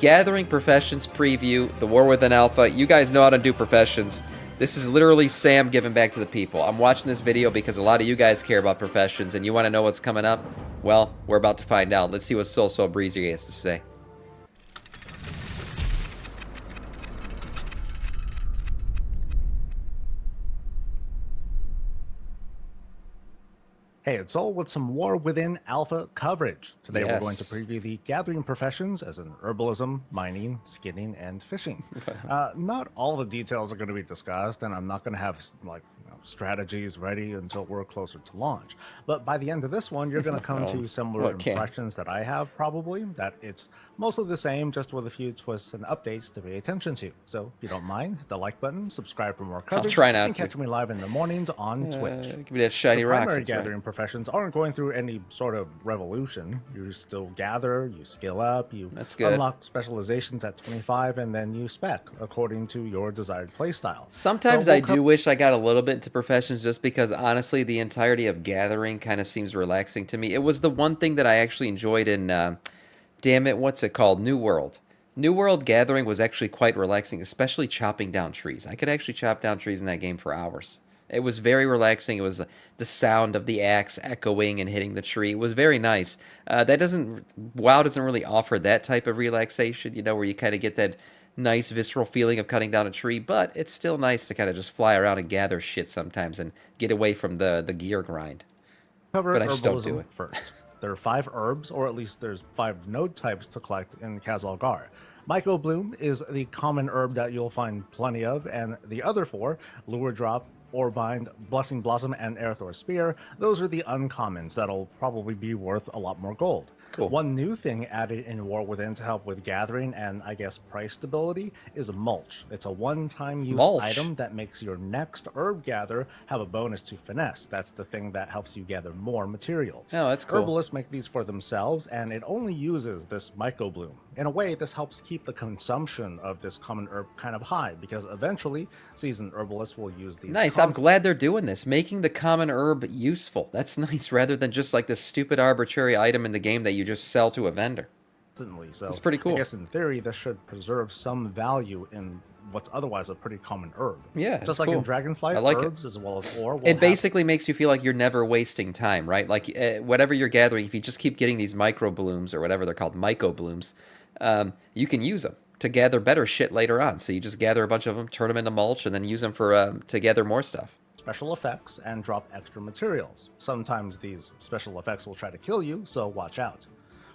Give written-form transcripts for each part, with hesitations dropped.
Gathering Professions preview, the War Within Alpha. You guys know how to do professions. This is literally Sam giving back to the people. I'm watching this video because a lot of you guys care about professions and you want to know what's coming up. Well, we're about to find out. Let's see what So Breezy has to say. Hey, it's Sol with some War Within Alpha coverage. Today we're going to preview the gathering professions as in herbalism, mining, skinning, and fishing. Not all the details are going to be discussed, and I'm not going to have strategies ready until we're closer to launch. But by the end of this one, you're going to come to similar impressions that I have probably, that it's mostly the same, just with a few twists and updates to pay attention to. So if you don't mind, hit the like button, subscribe for more coverage, I'll try not and catch me live in the mornings on Twitch. Give me that shiny the rocks. primary gathering professions aren't going through any sort of revolution. You still gather, you skill up, you unlock specializations at 25, and then you spec according to your desired playstyle. Sometimes I do wish I got a little bit into professions just because honestly the entirety of gathering kind of seems relaxing to me. It was the one thing that I actually enjoyed in, damn it, what's it called? New World. New World gathering was actually quite relaxing, especially chopping down trees. I could actually chop down trees in that game for hours. It was very relaxing. It was the sound of the axe echoing and hitting the tree. It was very nice. WoW doesn't really offer that type of relaxation, you know, where you kind of get that nice visceral feeling of cutting down a tree, but it's still nice to kind of just fly around and gather shit sometimes and get away from the gear grind. Cover but I just don't do herbalism it. First. There are 5 herbs, or at least there's 5 node types to collect in Khazalgar. Myco Bloom is the common herb that you'll find plenty of, and the other 4, Lure Drop, Orbind, Blessing Blossom, and Aerithor Spear, those are the uncommons that'll probably be worth a lot more gold. Cool. One new thing added in War Within to help with gathering and, I guess, price stability is mulch. It's a one-time use item that makes your next herb gather have a bonus to finesse. That's the thing that helps you gather more materials. Oh, that's cool. Herbalists make these for themselves, and it only uses this Myco Bloom. In a way, this helps keep the consumption of this common herb kind of high, because eventually, seasoned herbalists will use these. Nice, I'm glad they're doing this, making the common herb useful. That's nice, rather than just like this stupid arbitrary item in the game that you just sell to a vendor. So it's pretty cool. I guess in theory, this should preserve some value in what's otherwise a pretty common herb. Yeah, just like cool. in Dragonflight, herbs as well as ore. It basically makes you feel like you're never wasting time, right? Like whatever you're gathering, if you just keep getting these micro blooms or whatever they're called, myco blooms, you can use them to gather better shit later on. So you just gather a bunch of them, turn them into mulch, and then use them for to gather more stuff. Special effects and drop extra materials. Sometimes these special effects will try to kill you, so watch out.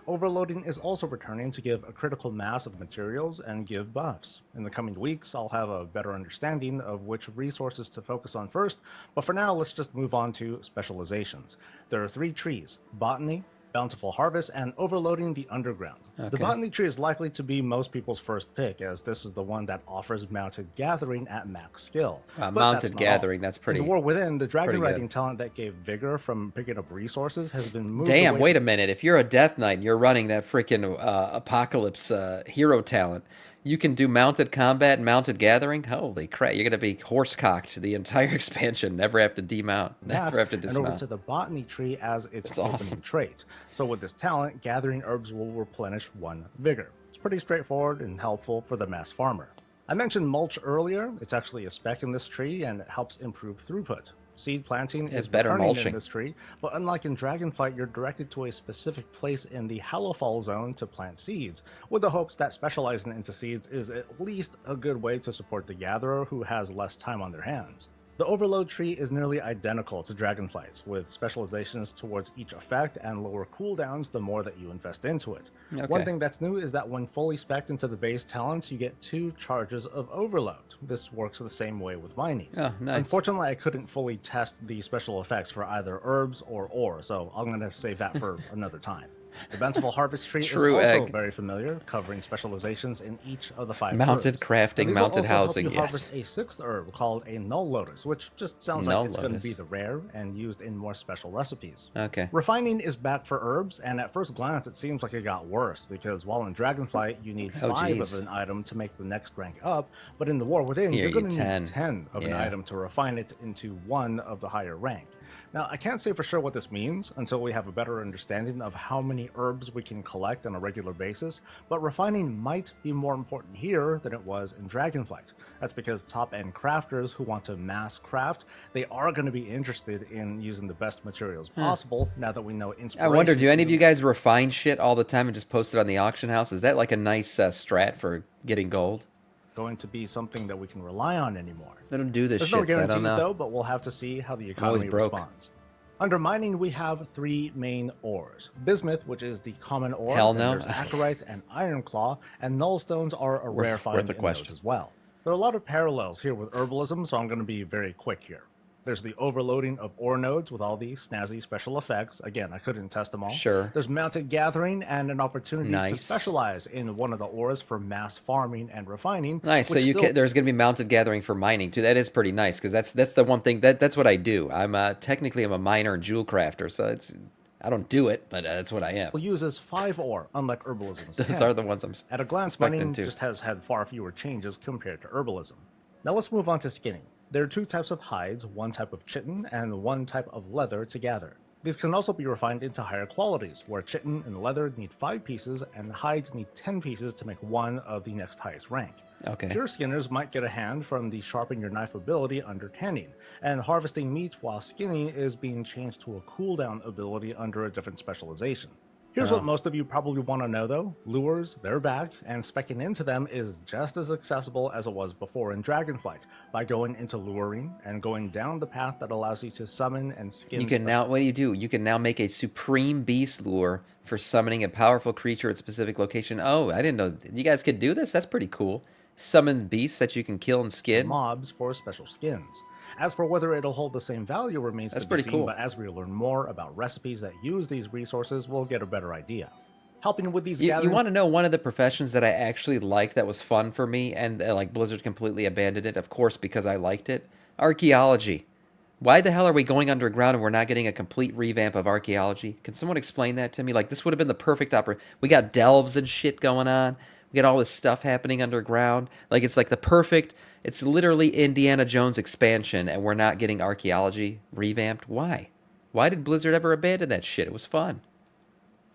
Overloading is also returning to give a critical mass of materials and give buffs. In the coming weeks, I'll have a better understanding of which resources to focus on first, but for now, let's just move on to specializations. There are 3 trees: Botany, Bountiful Harvest, and Overloading the Underground. Okay. The Botany tree is likely to be most people's first pick, as this is the one that offers mounted gathering at max skill. Mounted gathering, that's pretty. In the War Within, the dragon riding talent that gave vigor from picking up resources has been moved. Damn, wait a minute. If you're a Death Knight and you're running that freaking Apocalypse hero talent, you can do mounted combat and mounted gathering? Holy crap, you're going to be horse-cocked the entire expansion, never have to demount, never have to dismount. And over to the Botany tree as its opening trait. So with this talent, gathering herbs will replenish 1 vigor. It's pretty straightforward and helpful for the mass farmer. I mentioned mulch earlier. It's actually a spec in this tree and it helps improve throughput. Seed planting is better mulching in this tree, but unlike in Dragonflight, you're directed to a specific place in the Hallowfall zone to plant seeds, with the hopes that specializing into seeds is at least a good way to support the gatherer who has less time on their hands. The Overload tree is nearly identical to Dragonflight's, with specializations towards each effect and lower cooldowns the more that you invest into it. Okay. One thing that's new is that when fully spec'd into the base talents, you get 2 charges of Overload. This works the same way with mining. Oh, nice. Unfortunately, I couldn't fully test the special effects for either herbs or ore, so I'm going to save that for another time. The Bountiful Harvest tree is also very familiar, covering specializations in each of the 5 mounted herbs. Crafting, mounted housing, help you harvest a 6th herb called a Null Lotus, which just sounds like it's going to be the rare and used in more special recipes. Okay. Refining is back for herbs, and at first glance it seems like it got worse, because while in Dragonflight you need 5 of an item to make the next rank up, but in the War Within you're going to need 10 of an item to refine it into 1 of the higher rank. Now, I can't say for sure what this means until we have a better understanding of how many herbs we can collect on a regular basis, but refining might be more important here than it was in Dragonflight. That's because top-end crafters who want to mass craft, they are going to be interested in using the best materials possible now that we know inspiration. I wonder, do any of you guys refine shit all the time and just post it on the auction house? Is that like a nice strat for getting gold? Going to be something that we can rely on anymore. I don't do this There's shit, no so I don't guarantees know. though, but we'll have to see how the always economy broke. responds. Under mining, we have three main ores. Bismuth, which is the common ore, Hell then no. there's acarite and iron claw, and nullstones are a rare find worth a in question. those as well. There are a lot of parallels here with herbalism, so I'm going to be very quick here. There's the overloading of ore nodes with all the snazzy special effects. Again, I couldn't test them all. Sure. There's mounted gathering and an opportunity to Nice. specialize in one of the ores for mass farming and refining. Nice. So which you still- can, there's going to be mounted gathering for mining too. That is pretty nice because that's the one thing that's what I do. I'm technically I'm a miner and jewel crafter, so I don't do it, but that's what I am. uses 5 ore, unlike herbalism's Those 10. are the ones I'm. At a glance, expecting mining to. just has had far fewer changes compared to herbalism. Now let's move on to skinning. There are 2 types of hides, one type of chitin and one type of leather to gather. These can also be refined into higher qualities, where chitin and leather need 5 pieces and hides need 10 pieces to make one of the next highest rank. Okay. Pure skinners might get a hand from the sharpen your knife ability under tanning, and harvesting meat while skinning is being changed to a cooldown ability under a different specialization. Here's what most of you probably want to know though. Lures, they're back, and speccing into them is just as accessible as it was before in Dragonflight, by going into luring and going down the path that allows you to summon and skin. You can now. What do? You can now make a supreme beast lure for summoning a powerful creature at a specific location. Oh, I didn't know you guys could do this. That's pretty cool. Summon beasts that you can kill and skin. Mobs for special skins. As for whether it'll hold the same value remains to be pretty seen, cool. but as we learn more about recipes that use these resources, we'll get a better idea. Helping with these You gathering want to know one of the professions that I actually liked that was fun for me, and like Blizzard completely abandoned it, of course, because I liked it? Archaeology. Why the hell are we going underground and we're not getting a complete revamp of archaeology? Can someone explain that to me? Like, this would have been the perfect opera. We got delves and shit going on. We got all this stuff happening underground. Like, it's like the perfect... It's literally Indiana Jones expansion, and we're not getting archaeology revamped. Why? Why did Blizzard ever abandon that shit? It was fun.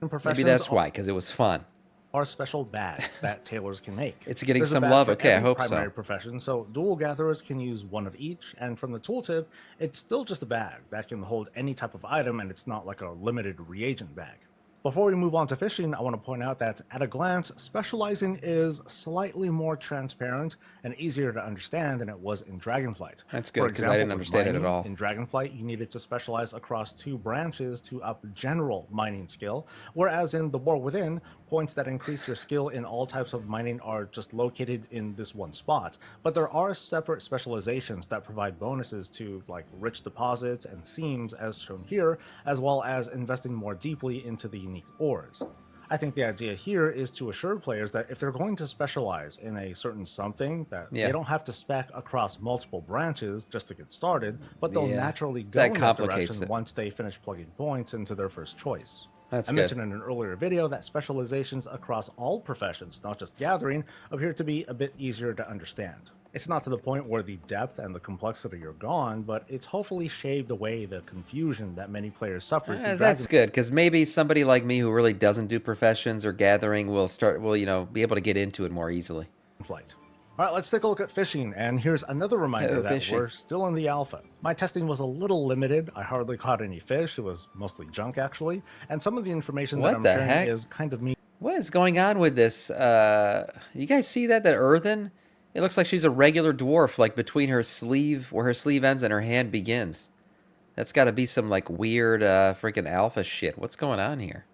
professions Maybe that's why, because it was fun. are special bags that tailors can make. It's getting There's a some bag love. for Okay, I every hope so. primary profession, so dual gatherers can use one of each, and from the tooltip, it's still just a bag that can hold any type of item, and it's not like a limited reagent bag. Before we move on to fishing, I want to point out that at a glance, specializing is slightly more transparent and easier to understand than it was in Dragonflight. That's good, For 'cause I didn't with understand it at mining, all. In Dragonflight, you needed to specialize across 2 branches to up general mining skill, whereas in The War Within, points that increase your skill in all types of mining are just located in this one spot. But there are separate specializations that provide bonuses to like rich deposits and seams as shown here, as well as investing more deeply into the unique ores. I think the idea here is to assure players that if they're going to specialize in a certain something, that Yeah. they don't have to spec across multiple branches just to get started, but they'll Yeah. naturally go That in that complicates direction it. once they finish plugging points into their first choice. That's I good. mentioned in an earlier video that specializations across all professions, not just gathering, appear to be a bit easier to understand. It's not to the point where the depth and the complexity are gone, but it's hopefully shaved away the confusion that many players suffered through That's good, because maybe somebody like me who really doesn't do professions or gathering will be able to get into it more easily. Dragonflight. All right, let's take a look at fishing, and here's another reminder that fishing. we're still in the alpha. My testing was a little limited. I hardly caught any fish. It was mostly junk, actually, and some of the information What that I'm the sharing heck? is kind of me. What is going on with this? You guys see that earthen? It looks like she's a regular dwarf, like between her sleeve, where her sleeve ends and her hand begins. That's got to be some like weird freaking alpha shit. What's going on here?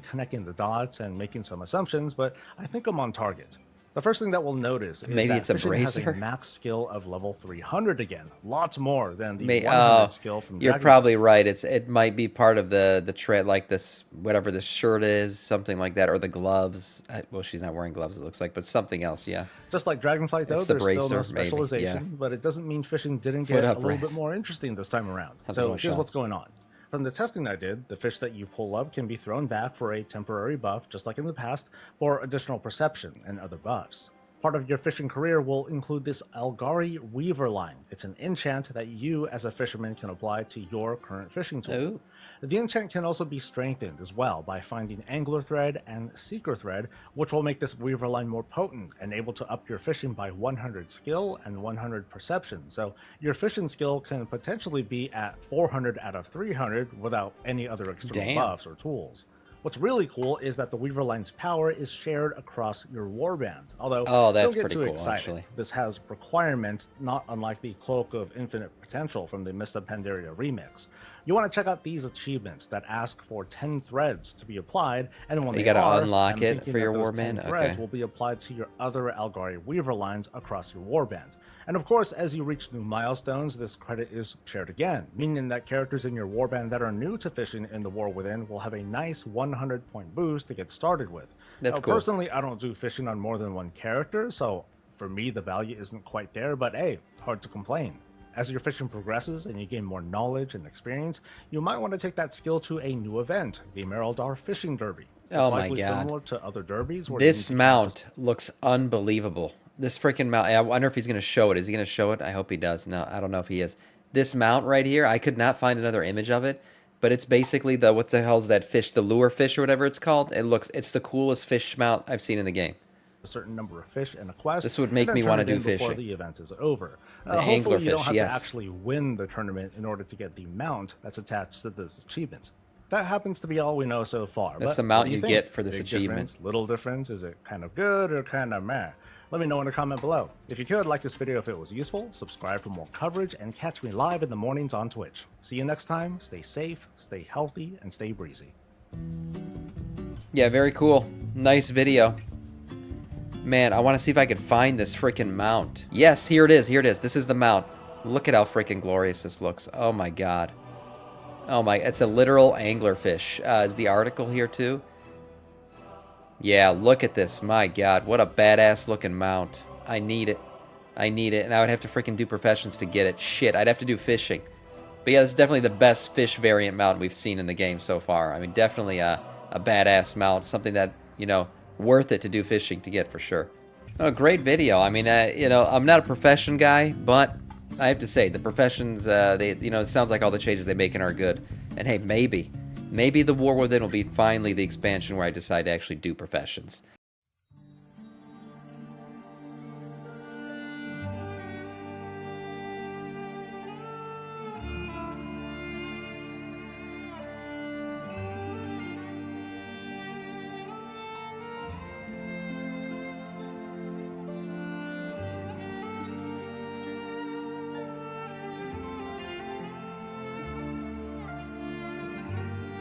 Connecting the dots and making some assumptions, but I think I'm on target. The first thing that we'll notice is Maybe that it's a fishing has a bracer? max skill of level 300 again. Lots more than the May- 100 oh, skill from You're Dragonflight. probably right. It might be part of the trend, like this, whatever this shirt is, something like that, or the gloves. Well, she's not wearing gloves, it looks like, but something else, yeah. Just like Dragonflight, though, It's the there's still no bracer, maybe, specialization, yeah. but it doesn't mean fishing didn't get up, a little Ray? bit more interesting this time around. How's it So going, here's Sean? what's going on. From the testing I did, the fish that you pull up can be thrown back for a temporary buff, just like in the past, for additional perception and other buffs. Part of your fishing career will include this Algari Weaver line. It's an enchant that you, as a fisherman, can apply to your current fishing tool. Oh, The enchant can also be strengthened as well by finding Angler Thread and Seeker Thread, which will make this Weaver line more potent and able to up your fishing by 100 skill and 100 perception. So your fishing skill can potentially be at 400 out of 300 without any other external damn. buffs or tools. What's really cool is that the Weaver line's power is shared across your warband. Although, Oh, that's don't get pretty too cool, excited. actually. This has requirements not unlike the Cloak of Infinite Potential from the Mist of Pandaria remix. You want to check out these achievements that ask for 10 threads to be applied, and when You they gotta are, unlock I'm it thinking for that your those 10 warband? threads Okay. will be applied to your other Algari Weaver lines across your warband. And of course, as you reach new milestones, this credit is shared again, meaning that characters in your warband that are new to fishing in the War Within will have a nice 100-point boost to get started with. That's Now, cool. personally, I don't do fishing on more than one character, so for me, the value isn't quite there, but hey, hard to complain. As your fishing progresses and you gain more knowledge and experience, you might want to take that skill to a new event, the Merildar Fishing Derby. It's Oh my likely God. similar to other derbies where you This need to catch mount looks unbelievable. This freaking mount. I wonder if he's going to show it. Is he going to show it? I hope he does. No, I don't know if he is. This mount right here, I could not find another image of it, but it's basically the, what the hell is that fish? The lure fish or whatever it's called. It's the coolest fish mount I've seen in the game. a certain number of fish in a quest. This would make and then me turn wanna it do in before fishing. the event is over. The angler Hopefully, you don't fish, have yes. to actually win the tournament in order to get the mount that's attached to this achievement. That happens to be all we know so far. That's but the mount what do you think? get for this Big achievement. Difference, little difference? Is it kind of good or kind of meh? Let me know in the comment below. If you could, like this video if it was useful, subscribe for more coverage, and catch me live in the mornings on Twitch. See you next time. Stay safe, stay healthy, and stay breezy. Yeah, very cool. Nice video. Man, I want to see if I can find this freaking mount. Yes, here it is. Here it is. This is the mount. Look at how freaking glorious this looks. Oh my god. Oh my, it's a literal anglerfish. Is the article here too? Yeah, look at this. My god, what a badass looking mount. I need it. I need it. And I would have to freaking do professions to get it. Shit, I'd have to do fishing. But yeah, this is definitely the best fish variant mount we've seen in the game so far. I mean, definitely a badass mount. Something that, you know, worth it to do fishing to get for sure. Oh, great video. I mean, you know, I'm not a profession guy, but I have to say the professions, they, you know, it sounds like all the changes they making are good. And hey, maybe the War Within will be finally the expansion where I decide to actually do professions.